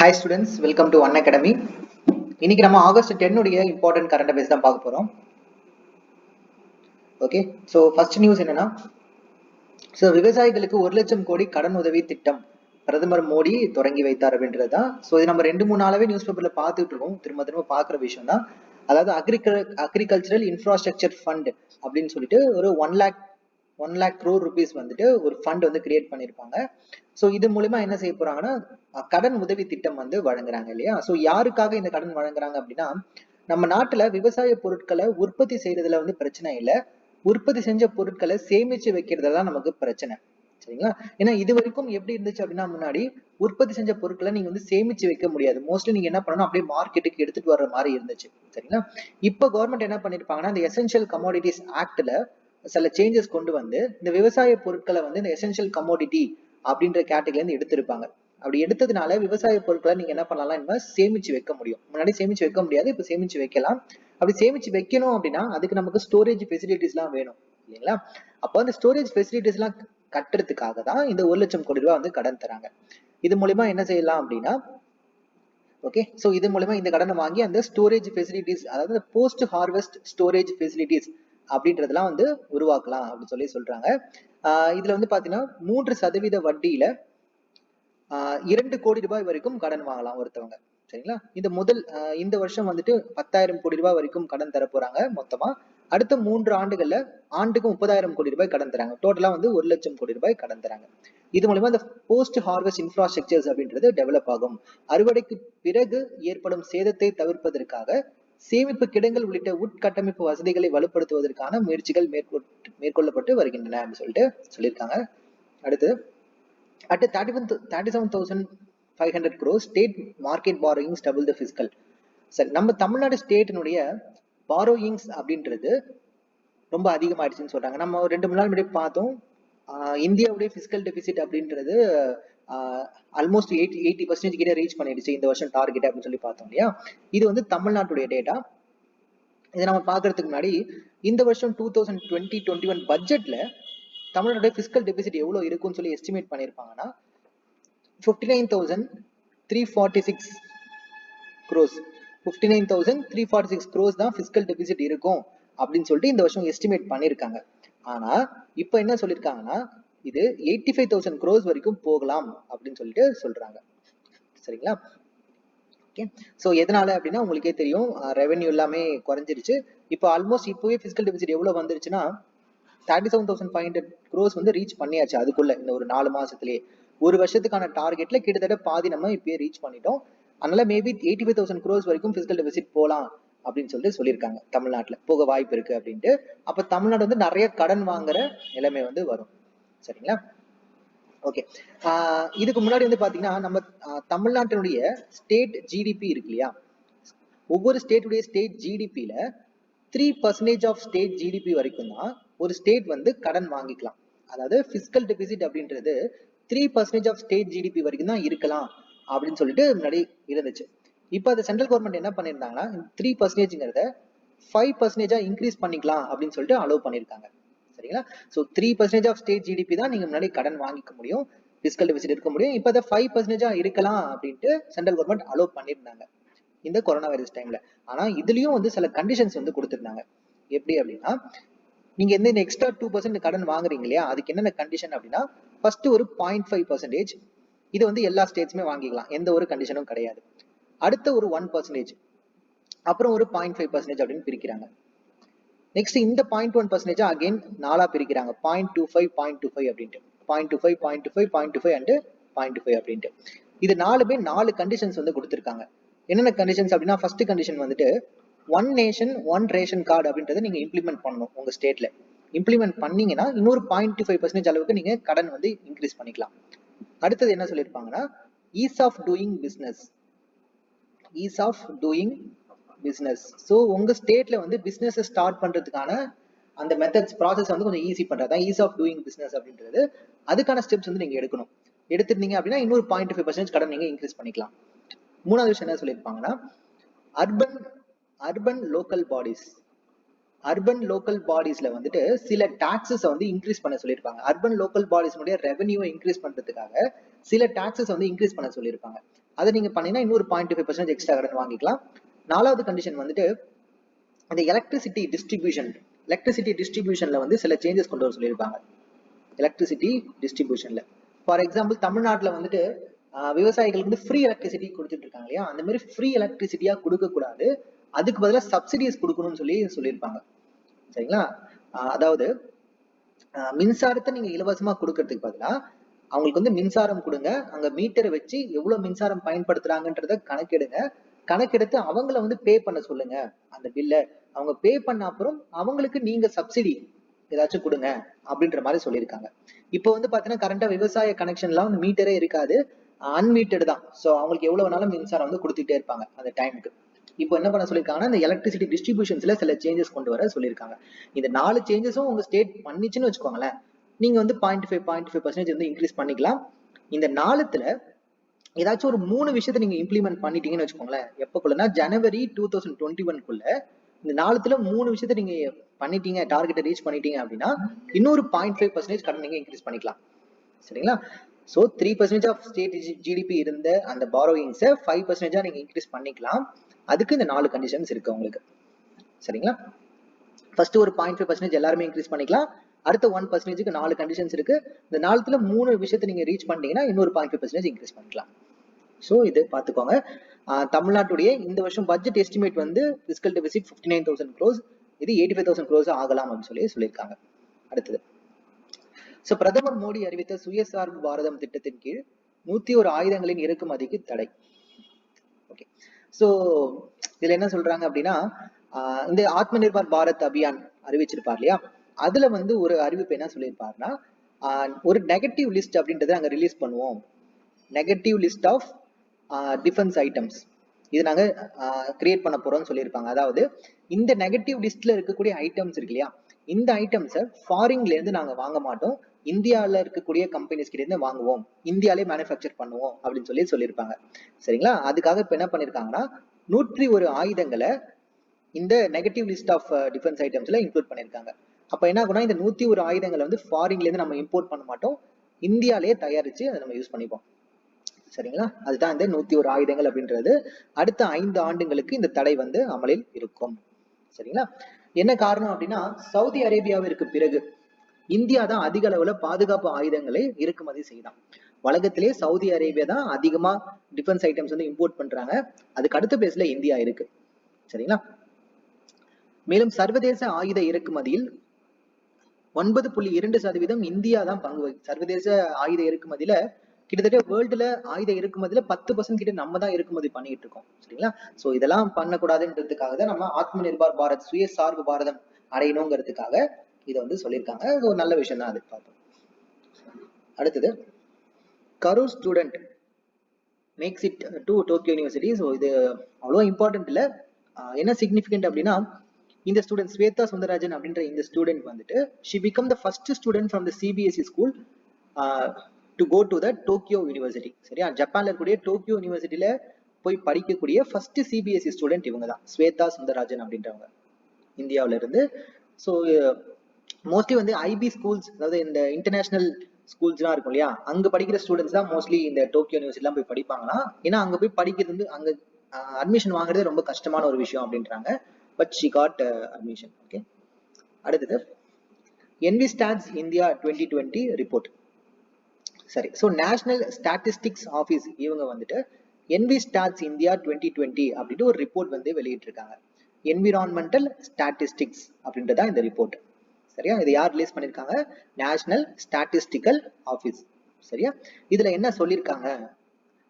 Hi students, welcome to One Academy. இன்னைக்கு நம்ம August 10 உடைய இம்பார்ட்டன்ட் கரண்ட் அஃபேர்ஸ் தான் பார்க்க போறோம். ஓகே, ஸோ ஃபர்ஸ்ட் நியூஸ் என்னன்னா, ஸோ விவசாயிகளுக்கு 1 லட்சம் கோடி கடன் உதவி திட்டம் பிரதமர் மோடி தொடங்கி வைத்தார் அப்படின்றது தான். ஸோ இது நம்ம 2-3 நாளாவே நியூஸ் பேப்பர்ல பார்த்துட்டு இருக்கோம், திரும்ப பார்க்குற விஷயம் தான். அதாவது அக்ரிகல்ச்சரல் இன்ஃப்ராஸ்ட்ரக்சர் ஃபண்ட் அப்படின்னு சொல்லிட்டு ஒரு 1 lakh crore rupees வந்துட்டு ஒரு ஃபண்ட் வந்து கிரியேட் பண்ணியிருப்பாங்க. ஸோ இது மூலமா என்ன செய்ய போறாங்கன்னா, கடன் உதவி திட்டம் வந்து வழங்குறாங்க இல்லையா. ஸோ யாருக்காக இந்த கடன் வழங்குறாங்க அப்படின்னா, நம்ம நாட்டுல விவசாய பொருட்களை உற்பத்தி செய்யறதுல வந்து பிரச்சனை இல்லை, உற்பத்தி செஞ்ச பொருட்களை சேமிச்சு வைக்கிறதுல நமக்கு பிரச்சனை. சரிங்களா. ஏன்னா இது வரைக்கும் எப்படி இருந்துச்சு அப்படின்னா, முன்னாடி உற்பத்தி செஞ்ச பொருட்களை நீங்க வந்து சேமிச்சு வைக்க முடியாது. மோஸ்ட்லி நீங்க என்ன பண்ணணும், அப்படியே மார்க்கெட்டுக்கு எடுத்துட்டு வர்ற மாதிரி இருந்துச்சு. சரிங்களா. இப்ப கவர்மெண்ட் என்ன பண்ணிருப்பாங்கன்னா, இந்த எசென்ஷியல் கமோடிட்டிஸ் ஆக்ட்ல சில சேஞ்சஸ் கொண்டு வந்து இந்த விவசாய பொருட்களை வந்து இந்த எசென்ஷியல் கமோடிட்டி அப்படின்ற கேட்டகரியில இருந்து எடுத்திருப்பாங்க. அப்படி எடுத்ததுனால விவசாய பொருட்களை நீங்க என்ன பண்ணலாம், இந்த சேமிச்சு வைக்க முடியும். முன்னாடி சேமிச்சு வைக்க முடியாது, இப்ப சேமிச்சு வைக்கலாம். அப்படி சேமிச்சு வைக்கணும் அப்படின்னா அதுக்கு நமக்கு ஸ்டோரேஜ் ஃபெசிலிட்டிஸ் எல்லாம் வேணும் இல்லைங்களா. அப்போ அந்த ஸ்டோரேஜ் ஃபெசிலிட்டிஸ் எல்லாம் கட்டுறதுக்காக தான் இந்த 1 லட்சம் கோடி ரூபாய் வந்து கடன் தராங்க. இது மூலமா என்ன செய்யலாம் அப்படின்னா, ஓகே, சோ இது மூலமா இந்த கடனை வாங்கி அந்த ஸ்டோரேஜ் ஃபெசிலிட்டிஸ், அதாவது போஸ்ட் ஹார்வெஸ்ட் ஸ்டோரேஜ் ஃபெசிலிட்டிஸ் அப்படின்றதெல்லாம் வந்து உருவாக்கலாம் அப்படின்னு சொல்றாங்க. இதுல வந்து பாத்தீங்கன்னா 3% வட்டியில 2 கோடி ரூபாய் வரைக்கும் கடன் வாங்கலாம் ஒருத்தவங்க. சரிங்களா. இந்த வருஷம் வந்துட்டு 10,000 கோடி ரூபாய் வரைக்கும் கடன் தர போறாங்க மொத்தமா. அடுத்த 3 ஆண்டுகள்ல ஆண்டுக்கு 30,000 கோடி ரூபாய் கடன் தராங்க. டோட்டலா வந்து 1 லட்சம் கோடி ரூபாய் கடன் தராங்க. இது மூலமா இந்த போஸ்ட் ஹார்வெஸ்ட் இன்ஃப்ராஸ்ட்ரக்சர்ஸ் அப்படின்றது டெவலப் ஆகும். அறுவடைக்கு பிறகு ஏற்படும் சேதத்தை தவிர்ப்பதற்காக சேமிப்பு கிடங்கள் உள்ளிட்ட உட்கட்டமைப்பு வசதிகளை வலுப்படுத்துவதற்கான முயற்சிகள் மேற்கொள்ளப்பட்டு வருகின்றன அப்படின்னு சொல்லிட்டு சொல்லியிருக்காங்க. அடுத்து at 37,500 crores state market borrowings double the fiscal. சரி, நம்ம தமிழ்நாடு ஸ்டேட்டினுடைய பாரோயிங்ஸ் அப்படின்றது ரொம்ப அதிகமாயிடுச்சுன்னு சொல்றாங்க. நம்ம 2 நாள் முன்னாடி பார்த்தோம், இந்தியாவுடைய பிசிக்கல் டெபிசிட் அப்படின்றது ஆல்மோஸ்ட் 80% கிட்ட ரீச் பண்ணிடுச்சு இந்த வருஷம் டார்கெட் அப்படின்னு சொல்லி பார்த்தோம் இல்லையா. இது வந்து தமிழ்நாட்டுடைய டேட்டா. இதை நம்ம பாக்குறதுக்கு முன்னாடி இந்த வருஷம் 2020-21 பட்ஜெட்ல தமிழ்நாட்டுடைய பிசிக்கல் டெபிசிட் எவ்வளவு இருக்கும்னு சொல்லி எஸ்டிமேட் பண்ணிருப்பாங்கன்னா 59,346 crores. 59,346 crores தான் பிசிக்கல் டெபிசிட் இருக்கும் அப்படின்னு சொல்லிட்டு இந்த வருஷம் எஸ்டிமேட் பண்ணிருக்காங்க. ஆனா இப்ப என்ன சொல்லிருக்காங்கன்னா, இது 85,000 crores வரைக்கும் போகலாம் அப்படின்னு சொல்லிட்டு சொல்றாங்க. சரிங்களா. ஓகே, சோ எதனால அப்படின்னா உங்களுக்கே தெரியும், ரெவென்யூ எல்லாமே குறைஞ்சிருச்சு. இப்போ ஆல்மோஸ்ட் இப்பவே பிசிக்கல் டெபிசிட் எவ்வளவு வந்துருச்சுன்னா 37,500 crores வந்து ரீச் பண்ணியாச்சு. அதுக்குள்ள இந்த ஒரு 4 மாசத்துலயே ஒரு வருஷத்துக்கான டார்கெட்ல கிட்டத்தட்ட பாதி நம்ம இப்பயே ரீச் பண்ணிட்டோம். அதனால மேபி 85,000 crores வரைக்கும் பிசிக்கல் டெபிசிட் போலாம் அப்படின்னு சொல்லிட்டு சொல்லியிருக்காங்க. தமிழ்நாட்டுல போக வாய்ப்பு இருக்கு அப்படின்ட்டு. அப்ப தமிழ்நாடு வந்து நிறைய கடன் வாங்குற நிலைமை வந்து வரும். சரிங்களா. ஓகே, இதுக்கு முன்னாடி வந்து பாத்தீங்கன்னா நம்ம தமிழ்நாட்டினுடைய ஸ்டேட் ஜிடிபி இருக்கு இல்லையா, ஒவ்வொரு ஸ்டேட்டுடைய ஸ்டேட் ஜிடிபியில 3% ஆஃப் ஸ்டேட் ஜிடிபி வரைக்கும் தான் ஒரு ஸ்டேட் வந்து கடன் வாங்கிக்கலாம். அதாவது பிசிக்கல் டெபிசிட் அப்படின்றது 3% ஆஃப் ஸ்டேட் ஜிடிபி வரைக்கும் தான் இருக்கலாம் அப்படின்னு சொல்லிட்டு முன்னாடி இருந்துச்சு. இப்ப அது சென்ட்ரல் கவர்மெண்ட் என்ன பண்ணிருந்தாங்கன்னா 3%ங்கிறத 5% இன்க்ரீஸ் பண்ணிக்கலாம் அப்படின்னு சொல்லிட்டு அலோவ் பண்ணிருக்காங்க. சரிங்களா. சோ 3% ஆஃப் ஸ்டேட் ஜிடிபி தான் நீங்க முன்னாடி கடன் வாங்கிக்க முடியும், பிசிக்கல் டெபிசிட் இருக்க முடியும். இப்ப அதை 5% இருக்கலாம் அப்படின்ட்டு சென்ட்ரல் கவர்மெண்ட் அலோவ் பண்ணிருந்தாங்க இந்த கொரோனா வைரஸ் டைம்ல. ஆனா இதுலயும் வந்து சில கண்டிஷன்ஸ் வந்து கொடுத்திருந்தாங்க. எப்படி அப்படின்னா, நீங்க எந்த எக்ஸ்ட்ரா 2% கடன் வாங்குறீங்க இல்லையா, அதுக்கு என்னென்ன கண்டிஷன் அப்படின்னா, ஃபர்ஸ்ட் ஒரு 0.5% இது வந்து எல்லா ஸ்டேட்ஸுமே வாங்கிக்கலாம், எந்த ஒரு கண்டிஷனும் கிடையாது. அடுத்த ஒரு 1%, அப்புறம் ஒரு 0.5% அப்படின்னு பிரிக்கிறாங்க. நெக்ஸ்ட் இந்த 0.1% அகைன் 4 பிரிக்கிறாங்க, 0.25 0.25 அப்படின்ட்டு 0.25 0.25 0.25 அண்ட் 0.25 அப்படின்ட்டு. இது 4மே 4 கண்டிஷன்ஸ் வந்து கொடுத்திருக்காங்க. என்னென்ன கண்டிஷன்ஸ் அப்படின்னா, ஃபர்ஸ்ட் கண்டிஷன் வந்துட்டு 1 நேஷன் 1 ரேஷன் கார்டு அப்படின்றத நீங்க இம்ப்ளிமெண்ட் பண்ணணும். உங்க ஸ்டேட்ல இம்ப்ளிமெண்ட் பண்ணீங்கன்னா இன்னொரு 0.25% அளவுக்கு நீங்க கடன் வந்து இன்க்ரீஸ் பண்ணிக்கலாம். அடுத்தது என்ன சொல்லியிருப்பாங்கன்னா, ease of doing business. Ease of doing business. So உங்க ஸ்டேட்ல வந்து பிசினஸ் ஸ்டார்ட் பண்றதுக்கான அந்த மெத்தட்ஸ் ப்ராசஸ் வந்து கொஞ்சம் ஈஸி பண்றதா ஈஸ் ஆஃப் டூயிங் பிசினஸ் அப்படின்றது. அதுக்கான ஸ்டெப்ஸ் வந்து நீங்க எடுக்கணும். எடுத்துருந்தீங்க அப்படின்னா இன்னொரு 0.5% கடன் நீங்க இன்க்ரீஸ் பண்ணிக்கலாம். மூணாவது விஷயம் என்ன சொல்லியிருப்பாங்கன்னா, urban local bodies. Urban local பாடிஸ்ல வந்துட்டு சில டாக்ஸஸ் வந்து இன்க்ரீஸ் பண்ண சொல்லியிருப்பாங்க. அர்பன் லோக்கல் பாடிஸ்னுடைய ரெவென்யூ இன்க்ரீஸ் பண்றதுக்காக சில டாக்ஸஸ் வந்து இன்க்ரீஸ் பண்ண சொல்லியிருப்பாங்க. அதை நீங்க பண்ணீங்கன்னா இன்னொரு 0.5% எக்ஸ்ட்ரா கடன் வாங்கிக்கலாம். 4வது கண்டிஷன் வந்துட்டு இந்த எலக்ட்ரிசிட்டி டிஸ்ட்ரிபியூஷன்ல வந்து சில சேஞ்சஸ் கொண்டு வர சொல்லியிருப்பாங்க. எலக்ட்ரிசிட்டி டிஸ்ட்ரிபியூஷன்ல ஃபார் எக்ஸாம்பிள் தமிழ்நாட்டில் வந்துட்டு விவசாயிகளுக்கு வந்து ஃப்ரீ எலக்ட்ரிசிட்டி கொடுத்துட்டு இருக்காங்க இல்லையா, அந்த மாதிரி ஃப்ரீ எலக்ட்ரிசிட்டியா கொடுக்க கூடாது, அதுக்கு பதிலாக சப்சிடிஸ் கொடுக்கணும்னு சொல்லியிருப்பாங்க. சரிங்களா? அதாவது மின்சாரத்தை நீங்க இலவசமா கொடுக்கறதுக்கு பதிலா அவங்களுக்கு வந்து மின்சாரம் கொடுங்க, அங்க மீட்டரை வச்சு எவ்வளவு மின்சாரம் பயன்படுத்துறாங்கன்றத கணக்கெடுத்து அவங்கள வந்து பே பண்ண சொல்லுங்க. அந்த பில்ல அவங்க பே பண்ண அப்புறம் அவங்களுக்கு நீங்க சப்சிடி ஏதாச்சும் கொடுங்க அப்படின்ற மாதிரி சொல்லியிருக்காங்க. இப்போ வந்து பாத்தீங்கன்னா கரண்டா விவசாய கனெக்ஷன்லாம் வந்து மீட்டரே இருக்காது, அன்மீட்டடு தான். ஸோ அவங்களுக்கு எவ்வளவு வேணாலும் மின்சாரம் வந்து கொடுத்துட்டே இருப்பாங்க அந்த டைமுக்கு. இப்போ என்ன பண்ண சொல்லியிருக்காங்கன்னா இந்த எலக்ட்ரிசிட்டி டிஸ்ட்ரிபியூஷன்ஸ்ல சில சேஞ்சஸ் கொண்டு வர சொல்லியிருக்காங்க. இந்த 4 சேஞ்சஸும் உங்க ஸ்டேட் பண்ணிச்சுன்னு வச்சுக்கோங்களேன், நீங்க வந்து 0.5% வந்து இன்க்ரீஸ் பண்ணிக்கலாம். இந்த 4த்துல ஏதாச்சும் ஒரு 3 விஷயத்த நீங்க இம்ப்ளிமெண்ட் பண்ணிட்டீங்கன்னு வச்சுக்கோங்களேன், எப்பக்குள்ளனா ஜனவரி 2021 இந்த 4த்துல 3 விஷயத்த நீங்க பண்ணிட்டீங்க, டார்கெட்டை ரீச் பண்ணிட்டீங்க அப்படின்னா இன்னொரு 0.5% கடன் நீங்க இன்க்ரீஸ் பண்ணிக்கலாம். சரிங்களா? ஸோ 3% ஆஃப் ஸ்டேட் ஜிடிபி இருந்த அந்த பாரோயிங்ஸை 5% நீங்க இன்க்ரீஸ் பண்ணிக்கலாம். அதுக்கு இந்த 4 கண்டிஷன்ஸ் இருக்கு உங்களுக்கு. சரிங்களா? ஃபர்ஸ்ட் ஒரு 0.5% எல்லாருமே இன்க்ரீஸ் பண்ணிக்கலாம். அடுத்த 1%க்கு 4 கண்டிஷன்ஸ் இருக்கு. இந்த 4த்துல 3 விஷயத்தை நீங்க ரீச் பண்ணிட்டீங்கன்னா இன்னொரு 0.5% இன்க்ரீஸ் பண்ணிக்கலாம். ஸோ இது பார்த்துக்கோங்க. தமிழ்நாட்டுடைய இந்த வருஷம் பட்ஜெட் எஸ்டிமேட் வந்து பிஸ்கல் டெபிசிட் 59,000 crores, இது 85,000 crores ஆகலாம் அப்படின்னு சொல்லியிருக்காங்க. அடுத்தது, ஸோ பிரதமர் மோடி அறிவித்த சுயசார்பு பாரதம் திட்டத்தின் கீழ் 101 ஆயுதங்களின் இறக்குமதிக்கு தடை. ஓகே, ஸோ இதுல என்ன சொல்றாங்க அப்படின்னா இந்த ஆத்ம நிர்பார் பாரத் அபியான் அறிவிச்சிருப்பார் இல்லையா, அதுல வந்து ஒரு அறிவிப்பு என்ன சொல்லியிருப்பாருன்னா ஒரு நெகட்டிவ் லிஸ்ட் அப்படின்றத நாங்க ரிலீஸ் பண்ணுவோம். Negative list of defence items இது நாங்க கிரியேட் பண்ண போறோம்னு சொல்லியிருப்பாங்க. அதாவது இந்த நெகட்டிவ் லிஸ்ட்ல இருக்கக்கூடிய ஐட்டம்ஸ் இருக்கு இல்லையா, இந்த ஐட்டம்ஸை ஃபாரின்ல இருந்து நாங்க வாங்க மாட்டோம், இந்தியாவில இருக்கக்கூடிய கம்பெனிஸ் கிட்ட இருந்து வாங்குவோம், இந்தியாலே மேனுஃபேக்சர் பண்ணுவோம் அப்படின்னு சொல்லியிருப்பாங்க. சரிங்களா? அதுக்காக இப்ப என்ன பண்ணிருக்காங்கன்னா 101 ஆயுதங்களை இந்த நெகட்டிவ் லிஸ்ட் ஆஃப் டிஃபென்ஸ் ஐட்டம்ஸ்ல இன்க்ளூட் பண்ணிருக்காங்க. அப்ப என்ன ஆகும்னா இந்த 101 ஆயுதங்களை வந்து ஃபாரின்ல இருந்து நம்ம இம்போர்ட் பண்ண மாட்டோம், இந்தியாலே தயாரிச்சு அதை நம்ம யூஸ் பண்ணிப்போம். சரிங்களா? அதுதான் இந்த 101 ஆயுதங்கள் அப்படின்றது. அடுத்த 5 ஆண்டுகளுக்கு இந்த தடை வந்து அமலில் இருக்கும். சரிங்களா? என்ன காரணம் அப்படின்னா சவுதி அரேபியாவிற்கு பிறகு இந்தியா தான் அதிக அளவுல பாதுகாப்பு ஆயுதங்களை இறக்குமதி செய்தான். உலகத்திலே சவுதி அரேபியா தான் அதிகமா டிஃபென்ஸ் ஐட்டம்ஸ் வந்து இம்போர்ட் பண்றாங்க, அதுக்கு அடுத்த பிளேஸ்ல இந்தியா இருக்கு. சரிங்களா? மேலும் சர்வதேச ஆயுத இறக்குமதியில் 9.2% இந்தியா தான் பங்கு சர்வதேச ஆயுத இறக்குமதியில கிட்டத்தட்ட வேர்ல்டுல ஆயுத இறக்குமதியில 10% கிட்ட நம்ம தான் இறக்குமதி பண்ணிட்டு இருக்கோம். சரிங்களா? சோ இதெல்லாம் பண்ணக்கூடாதுன்றதுக்காக தான் நம்ம ஆத்ம நிர்பார் பாரத் சுயசார்பு பாரதம் அடையணுங்கிறதுக்காக இதை வந்து சொல்லியிருக்காங்க. ஒரு நல்ல விஷயம் தான் அது பார்த்தோம். அடுத்தது, Karur student makes it to Tokyo university. So இது அவ்வளோ இம்பார்ட்டன்ட் இல்லை. என்ன சிக்னிஃபிகண்ட் அப்படின்னா இந்த ஸ்டூடெண்ட் ஸ்வேதா சுந்தரராஜன் அப்படின்ற இந்த ஸ்டூடெண்ட் வந்துட்டு she become the first student from the CBSE school to go to the Tokyo university. சரியா? ஜப்பான்ல இருக்கக்கூடிய டோக்கியோ யூனிவர்சிட்டியில போய் படிக்கக்கூடிய ஃபர்ஸ்ட் சிபிஎஸ்இ ஸ்டூடெண்ட் இவங்க தான், ஸ்வேதா சுந்தரராஜன் அப்படின்றவங்க, இந்தியாவில இருந்து. ஸோ மோஸ்ட்லி வந்து ஐபி ஸ்கூல்ஸ், அதாவது இந்த இன்டர்நேஷனல் ஸ்கூல்ஸ்லாம் இருக்கும் இல்லையா, அங்க படிக்கிற ஸ்டூடெண்ட்ஸ் தான் மோஸ்ட்லி இந்த டோக்கியோ யூனிவர்சிட்டிலாம் போய் படிப்பாங்களாம். ஏன்னா அங்க போய் படிக்கிறது வந்து அங்க அட்மிஷன் வாங்குறது ரொம்ப கஷ்டமான ஒரு விஷயம் அப்படின்றாங்க. But she got admission. Okay, அடுத்தது என்விஸ்டாட்ஸ் இந்தியா 2020 ரிப்போர்ட். சரி, ஸோ நேஷனல் ஸ்டாட்டிஸ்டிக்ஸ் ஆஃபீஸ் இவங்க வந்துட்டு என்விஸ்டாட்ஸ் இந்தியா 2020 அப்படின்ட்டு ஒரு ரிப்போர்ட் வந்து வெளியிட்டிருக்காங்க. என்விரான்மெண்டல் ஸ்டாட்டிஸ்டிக்ஸ் அப்படின்றதா இந்த ரிப்போர்ட். சரியா? இது யார் ரிலீஸ் பண்ணிருக்காங்க? National statistical office. சரியா? இதுல என்ன சொல்லியிருக்காங்க,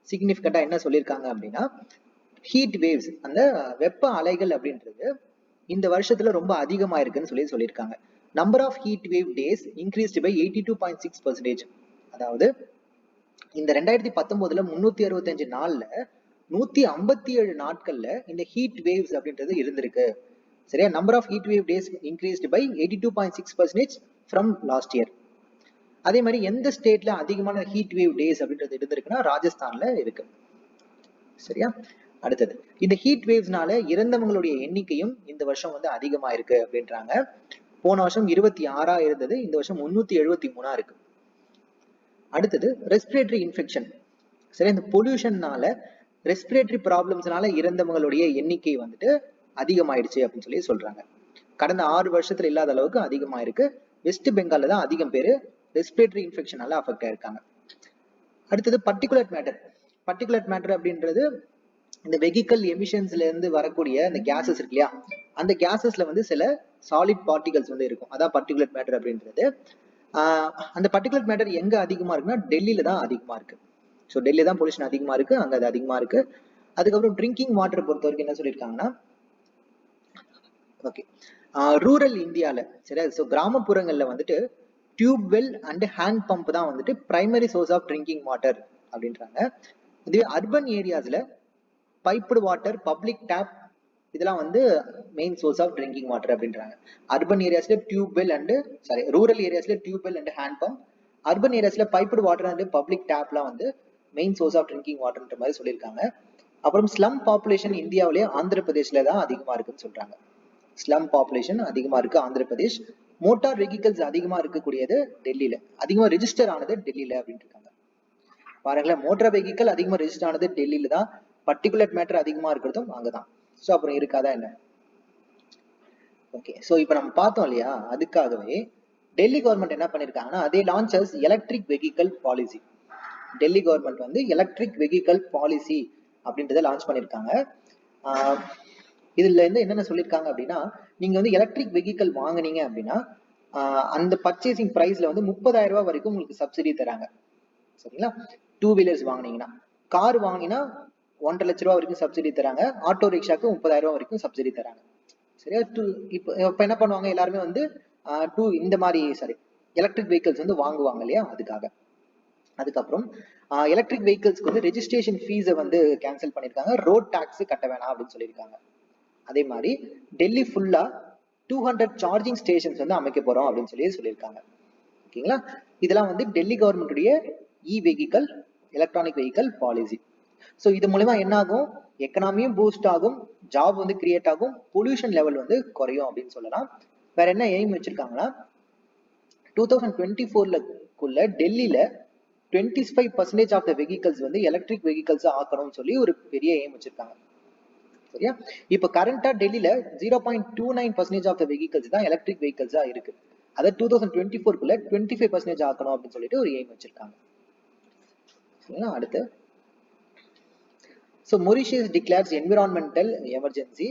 சிக்னிஃபிகண்டா என்ன சொல்லியிருக்காங்க அப்படின்னா ஹீட் வேவ்ஸ், அந்த வெப்ப அலைகள் அப்படின்றது இந்த வருஷத்துல ரொம்ப அதிகமா இருக்குன்னு சொல்லியிருக்காங்க. Number of heat wave days increased by 82.6%. அதாவது இந்த 2019 365 நாள்ல 157 நாட்கள்ல இந்த ஹீட் வேவ்ஸ் அப்படின்றது இருந்திருக்கு. சரியா? Number of heat wave days increased by 82.6% from last year. அதே மாதிரி எந்த ஸ்டேட்ல அதிகமான ஹீட் வேவ் டேஸ் அப்படின்றது இருந்திருக்குன்னா ராஜஸ்தான்ல இருக்கு. சரியா? அடுத்தது, இந்த ஹீட் வேவ்ஸ்னால இறந்தவங்களுடைய எண்ணிக்கையும் இந்த வருஷம் வந்து அதிகமா இருக்கு அப்படின்றாங்க. போன வருஷம் 26 இருந்தது, இந்த வருஷம் 373 இருக்கு. அடுத்தது ரெஸ்பிரேட்டரி இன்ஃபெக்ஷன். சரி, இந்த பொல்யூஷன்னால ரெஸ்பிரேட்டரி ப்ராப்ளம்ஸ்னால இறந்தவங்களுடைய எண்ணிக்கை வந்துட்டு அதிகமாயிடுச்சு அப்படின்னு சொல்லி சொல்றாங்க. கடந்த 6 வருஷத்துல இல்லாத அளவுக்கு அதிகமாயிருக்கு. வெஸ்ட் பெங்கால்ல தான் அதிகம் பேரு ரெஸ்பிரேட்டரி இன்ஃபெக்ஷனால அஃபெக்ட் ஆயிருக்காங்க. அடுத்தது பர்டிகுலர் மேட்டர். பர்டிகுலர் மேட்டர் அப்படின்றது இந்த வெஹிக்கல் எமிஷன்ஸ்ல இருந்து வரக்கூடிய அந்த கேசஸ் இருக்கு இல்லையா, அந்த கேசஸ்ல வந்து சில சாலிட் பார்ட்டிகல்ஸ் வந்து இருக்கும். அதான் பர்டிகுலர் மேட்டர் அப்படின்றது. அந்த பர்டிகுலர் மேட்டர் எங்க அதிகமா இருக்குன்னா டெல்லியில தான் அதிகமா இருக்கு. ஸோ டெல்லி தான் பொல்யூஷன் அதிகமா இருக்கு, அங்க அது அதிகமா இருக்கு. அதுக்கப்புறம் ட்ரிங்கிங் வாட்டர் பொறுத்த வரைக்கும் என்ன சொல்லியிருக்காங்கன்னா, ஓகே, ரூரல் இந்தியால சரியா, ஸோ கிராமப்புறங்கள்ல வந்துட்டு tube well and hand pump தான் வந்துட்டு primary source of drinking water அப்படின்றாங்க. இதுவே அர்பன் ஏரியாஸ்ல பைப்டு வாட்டர், பப்ளிக் டேப் இதெல்லாம் வந்து main source of drinking water அப்படின்றாங்க. அர்பன் ஏரியாஸ்ல டியூப் வெல் அண்ட் ரூரல் ஏரியாஸ்ல tube well and hand pump, urban ஏரியாஸ்ல பைப்டு வாட்டர் அண்ட் பப்ளிக் டேப்லாம் வந்து மெயின் சோர்ஸ் ஆஃப் ட்ரிங்கிங் வாட்டர்ன்ற மாதிரி சொல்லியிருக்காங்க. அப்புறம் ஸ்லம் பாப்புலேஷன் இந்தியாவிலேயே ஆந்திர பிரதேஷ்ல தான் அதிகமா இருக்குன்னு சொல்றாங்க. ஸ்லம் பாப்புலேஷன் அதிகமா இருக்கு ஆந்திர பிரதேஷ். மோட்டார் வெஹிக்கிள்ஸ் அதிகமா இருக்கக்கூடியது டெல்லியில, அதிகமா ரெஜிஸ்டர் ஆனது டெல்லியில அப்படின்னு இருக்காங்க. பாருங்களேன், மோட்டார் வெஹிக்கிள் அதிகமா ரெஜிஸ்டர் ஆனது டெல்லியில தான், பர்டிகுலர் மேட்டர் அதிகமா இருக்கிறதும் அங்கதான். ஸோ அப்புறம் இருக்காதா என்ன? ஓகே, ஸோ இப்போ நம்ம பார்த்தோம் இல்லையா, அதுக்காகவே டெல்லி கவர்மெண்ட் என்ன பண்ணிருக்காங்கன்னா, அதே launches electric vehicle policy. Delhi government வந்து எலக்ட்ரிக் வெஹிக்கிள் பாலிசி அப்படின்றத லான்ச் பண்ணிருக்காங்க. இதுல இருந்து என்னென்ன சொல்லியிருக்காங்க அப்படின்னா, நீங்க வந்து எலக்ட்ரிக் வெஹிக்கிள் வாங்குனீங்க அப்படின்னா அந்த பர்ச்சேசிங் பிரைஸ்ல வந்து 30,000 ரூபாய் வரைக்கும் உங்களுக்கு சப்சிடி தராங்க. சரிங்களா? 2 வீலர்ஸ் வாங்கினீங்கன்னா, கார் வாங்கினா 1.5 லட்ச ரூபா வரைக்கும் சப்சிடி தராங்க. ஆட்டோ ரிக்ஷாக்கு 30,000 ரூபாய் வரைக்கும் சப்சிடி தராங்க. சரியா? இப்ப என்ன பண்ணுவாங்க, எல்லாருமே வந்து இந்த மாதிரி எலக்ட்ரிக் வெஹிக்கிள்ஸ் வந்து வாங்குவாங்க இல்லையா, அதுக்காக. அதுக்கப்புறம் எலக்ட்ரிக் வெஹிக்கிள்ஸ்க்கு வந்து ரெஜிஸ்ட்ரேஷன் ஃபீஸை வந்து கேன்சல் பண்ணிருக்காங்க. ரோட் டாக்ஸ் கட்ட வேணாம் அப்படின்னு சொல்லியிருக்காங்க. அதே மாதிரி டெல்லி ஃபுல்லா 200 சார்ஜிங் ஸ்டேஷன்ஸ் வந்து அமைக்க போறோம் அப்படின்னு சொல்லியிருக்காங்க. ஓகேங்களா? இதெல்லாம் வந்து டெல்லி கவர்மெண்டுடைய e vehicle, electronic vehicle policy. So இது மூலமா என்ன ஆகும், எக்கனாமியும் பூஸ்ட் ஆகும், ஜாப் வந்து கிரியேட் ஆகும், பொல்யூஷன் லெவல் வந்து குறையும் அப்படின்னு சொல்லலாம். வேற என்ன எய்ம் வச்சிருக்காங்கன்னா, 2024 டெல்லியில 25% ஆஃப் த வெஹிக்கல்ஸ் வந்து எலக்ட்ரிக் வெஹிக்கல்ஸ் ஆக்கணும்னு சொல்லி ஒரு பெரிய எய்ம் வச்சிருக்காங்க. சரியா? இப்ப கரண்டா டெல்லியில 0.29% ஆஃப் த வெஹிக்கல்ஸ் தான் எலக்ட்ரிக் வெஹிக்கல்ஸா இருக்கு. அதை 2024 25% ஆக்கணும் அப்படின்னு சொல்லிட்டு ஒரு எய்ம் வச்சிருக்காங்க. சரிங்களா? அடுத்து, so Mauritius declares environmental emergency.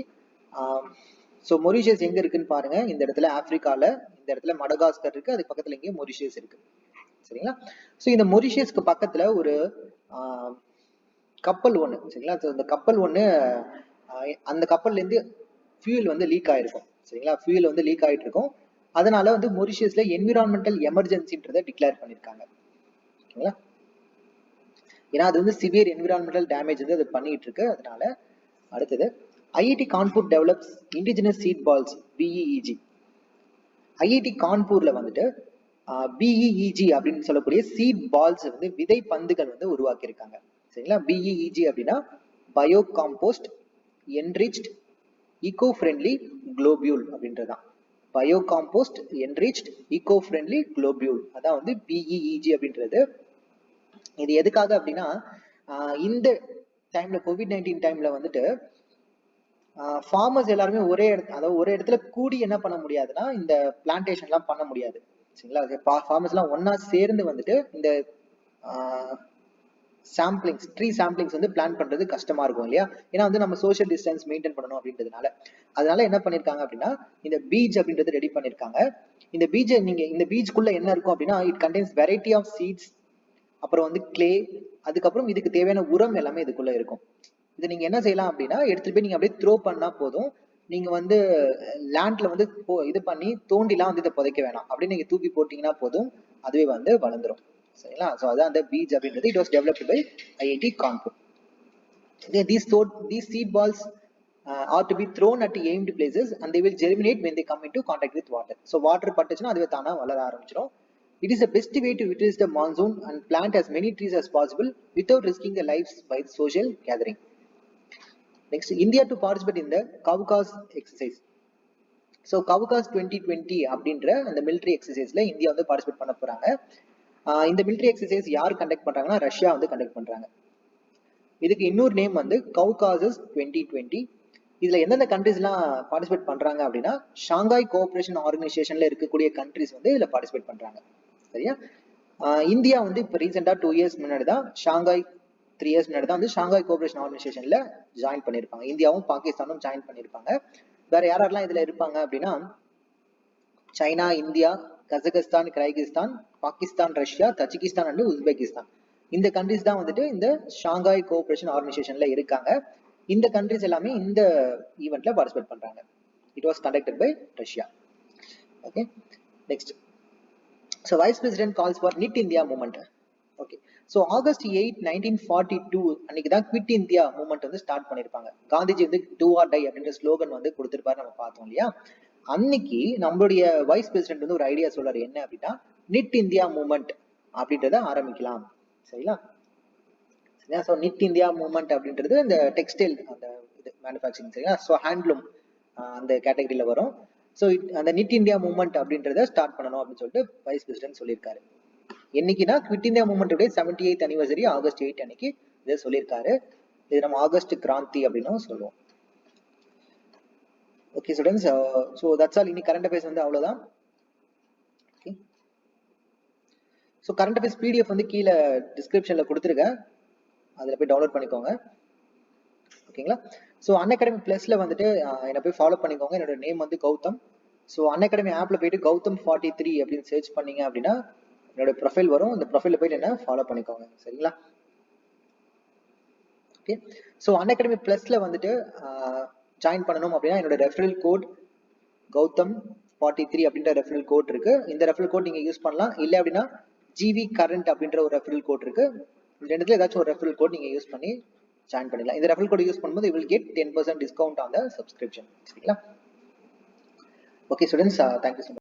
So Mauritius எங்க இருக்குன்னு பாருங்க, இந்த இடத்துல ஆப்பிரிக்கால, இந்த இடத்துல மடகாஸ்கர் இருக்கு, அதுக்கு பக்கத்துல இங்கே மொரிஷியஸ் இருக்கு. சரிங்களா? ஸோ இந்த மொரிஷியஸ்க்கு பக்கத்துல ஒரு கப்பல் ஒண்ணு, சரிங்களா? இந்த கப்பல் ஒண்ணு, அந்த கப்பல்ல இருந்து ஃபியூல் வந்து லீக் ஆயிருக்கும். சரிங்களா? ஃபியூல் வந்து லீக் ஆயிட்டு இருக்கும். அதனால வந்து மொரிஷியஸ்ல என்விரான்மெண்டல் எமர்ஜென்சின்றதை டிக்ளேர் பண்ணிருக்காங்க. ஓகேங்களா? ஏன்னா அது வந்து சிவியர் என்விரான்மெண்டல் டேமேஜ் வந்து அது பண்ணிட்டு இருக்கு, அதனால. அடுத்தது, IIT Kanpur develops indigenous seed balls PEEG. IIT கான்பூர்ல வந்துட்டு பிஇஇஜி அப்படின்னு சொல்லக்கூடிய சீட் பால்ஸ் வந்து விதை பந்துகள் வந்து உருவாக்கி இருக்காங்க. சரிங்களா? பிஇஇஜி அப்படின்னா bio compost enriched eco friendly globule அப்படின்றதான். Bio compost enriched eco friendly globule, அதான் வந்து பிஇஇஜி அப்படின்றது. இது எதுக்காக அப்படின்னா, இந்த டைம்ல COVID-19 டைம்ல வந்துட்டு ஃபார்மர்ஸ் எல்லாருமே ஒரே இடத்துல, அதாவது ஒரு இடத்துல கூடி என்ன பண்ண முடியாதுன்னா இந்த பிளான்டேஷன் எல்லாம் பண்ண முடியாது. சரிங்களா? ஃபார்மர்ஸ் எல்லாம் ஒன்னா சேர்ந்து வந்துட்டு இந்த சாம்பிளிங்ஸ், ட்ரீ சாம்பிளிங்ஸ் வந்து பிளான் பண்றது கஷ்டமா இருக்கும் இல்லையா, ஏன்னா வந்து நம்ம சோஷியல் டிஸ்டன்ஸ் மெயின்டைன் பண்ணணும் அப்படின்றதுனால. அதனால என்ன பண்ணிருக்காங்க அப்படின்னா, இந்த பீச் அப்படின்றது ரெடி பண்ணிருக்காங்க. இந்த பீச், நீங்க இந்த பீச்சுக்குள்ள என்ன இருக்கும் அப்படின்னா, it contains variety of seeds, அப்புறம் வந்து கிளே, அதுக்கப்புறம் இதுக்கு தேவையான உரம் எல்லாமே இதுக்குள்ள இருக்கும். இது நீங்க என்ன செய்யலாம் அப்படின்னா, எடுத்துட்டு போய் நீங்க அப்படியே த்ரோ பண்ணா போதும். நீங்க வந்து லேண்ட்ல வந்து இது பண்ணி தோண்டிலாம் வந்து இதை புதைக்க வேணாம், அப்படின்னு நீங்க தூக்கி போட்டீங்கன்னா போதும், அதுவே வந்து வளர்ந்துரும். சரிங்களா? ஸோ அதான் அந்த பீச் அப்படின்றது. It was developed by IIT Kanpur. These seed balls are to be thrown at aimed places and they will germinate when they come into contact with water. So water பட்டுச்சுன்னா அதுவே தானா வளர ஆரம்பிச்சிடும். It is the best way to utilize the monsoon and plant as many trees as possible without risking the lives by social gathering. Next, India to participate in the Kaukas exercise. So Kavkaz 2020 அப்படின்ற அந்த military எக்ஸசைஸ்ல India வந்து participate பண்ண போறாங்க. இந்த military exercise யார் conduct பண்றாங்கன்னா, Russia வந்து கண்டக்ட் பண்றாங்க. இதுக்கு இன்னொரு நேம் வந்து கவுகாசஸ் 2020. இதுல எந்தெந்த கண்ட்ரிஸ் எல்லாம் பார்ட்டிசிபேட் பண்றாங்க அப்படின்னா ஷாங்காய் கோஆபரேஷன் ஆர்கனைசேஷன்ல இருக்கக்கூடிய கண்ட்ரிஸ் வந்து இதுல பார்ட்டிசிபேட் பண்றாங்க. சரியா? இந்தியா வந்து இப்போ ரீசெண்டா 2 years முன்னாடி தான் ஷாங்காய் 3 years முன்னாடி தான் வந்து ஷாங்காய் கோஆபரேஷன் ஆர்கனைசேஷன்ல ஜாயின் பண்ணியிருப்பாங்க. இந்தியாவும் பாகிஸ்தானும் ஜாயின் பண்ணியிருப்பாங்க. வேற யாரெல்லாம் இதுல இருப்பாங்க அப்படின்னா China, India, Kazakhstan, Kyrgyzstan, Pakistan, Russia, Tajikistan and Uzbekistan. இந்த கண்ட்ரிஸ் தான் வந்துட்டு இந்த ஷாங்காய் கோஆபரேஷன் ஆர்கனைசேஷன்ல இருக்காங்க. இந்த கண்ட்ரிஸ் எல்லாமே இந்த ஈவெண்ட்ல பார்ட்டிசிபேட் பண்றாங்க. It was conducted by Russia. Okay, next. So Vice President calls for Knit India movement. Okay. So August 8, 1942 அன்னைக்கு தான் குவிட் இந்தியா மூவ்மெண்ட் வந்து ஸ்டார்ட் பண்ணிருப்பாங்க. காந்திஜி வந்து டூ ஆர் டை அப்படின்ற ஸ்லோகன் வந்து கொடுத்திருப்பாரு, நம்ம பார்த்தோம் இல்லையா? அன்னைக்கு நம்மளுடைய வைஸ் பிரசிடென்ட் வந்து ஒரு ஐடியா சொல்றாரு, என்ன அப்படின்னா நிட் இந்தியா மூவ்மெண்ட் அப்படின்றத ஆரம்பிக்கலாம். சரிங்களா? சரியா? ஸோ நிட் இந்தியா மூவ்மெண்ட் அப்படின்றது அந்த டெக்ஸ்டைல் அந்த இது மேனுஃபேக்சரிங், சரியா? ஸோ ஹேண்ட்லூம் அந்த கேட்டகரியில வரும். ஸோ அந்த நிட் இந்தியா மூவ்மெண்ட் அப்படின்றத ஸ்டார்ட் பண்ணணும் அப்படின்னு சொல்லிட்டு வைஸ் பிரசிடென்ட் சொல்லியிருக்காரு. என்னைக்குன்னா quit India movement 78th anniversary August 8 அன்னைக்கு இதை சொல்லியிருக்காரு. இது நம்ம ஆகஸ்ட் கிராந்தி அப்படின்னு சொல்லுவோம். Okay students, so that's all. இனி கரண்ட் அஃபேர்ஸ் வந்து அவ்வளோதான். Okay, so current affairs PDF வந்து கீழே டிஸ்கிரிப்ஷன்ல கொடுத்துருக்கேன், அதில் போய் டவுன்லோட் பண்ணிக்கோங்க. ஓகேங்களா? ஸோ அன்அகாடமி பிளஸ்ல வந்துட்டு என்னை போய் ஃபாலோ பண்ணிக்கோங்க. என்னோட நேம் வந்து கௌதம். ஸோ அன்அகாடமி ஆப்ல போயிட்டு கௌதம் 43 அப்படின்னு சர்ச் பண்ணீங்க அப்படின்னா என்னோட ப்ரொஃபைல் வரும். இந்த ப்ரொஃபைல போயிட்டு என்ன ஃபாலோ பண்ணிக்கோங்க. சரிங்களா? ஓகே, ஸோ அன்அகாடமி பிளஸ்ல வந்துட்டு ஜாயின் பண்ணணும் அப்படின்னா என்னோட ரெஃபரல் கோட் கௌதம் 43 அப்படின்ற ரெஃபரல் கோட் இருக்கு. இந்த ரெஃபரல் கோட் நீங்க யூஸ் பண்ணலாம். இல்லை அப்படின்னா ஜிவி கரண்ட் அப்படின்ற ஒரு ரெஃபரல் கோட் இருக்கு. இந்த ரெண்டுல ஏதாச்சும் ஒரு ரெஃபரல் கோட் நீங்க யூஸ் பண்ணி ஜாயின் பண்ணிடலாம். இந்த ரெஃபரல் கோட் யூஸ் பண்ணும்போது you will get 10% discount on the subscription. சரிங்களா? Okay students, thank you so much.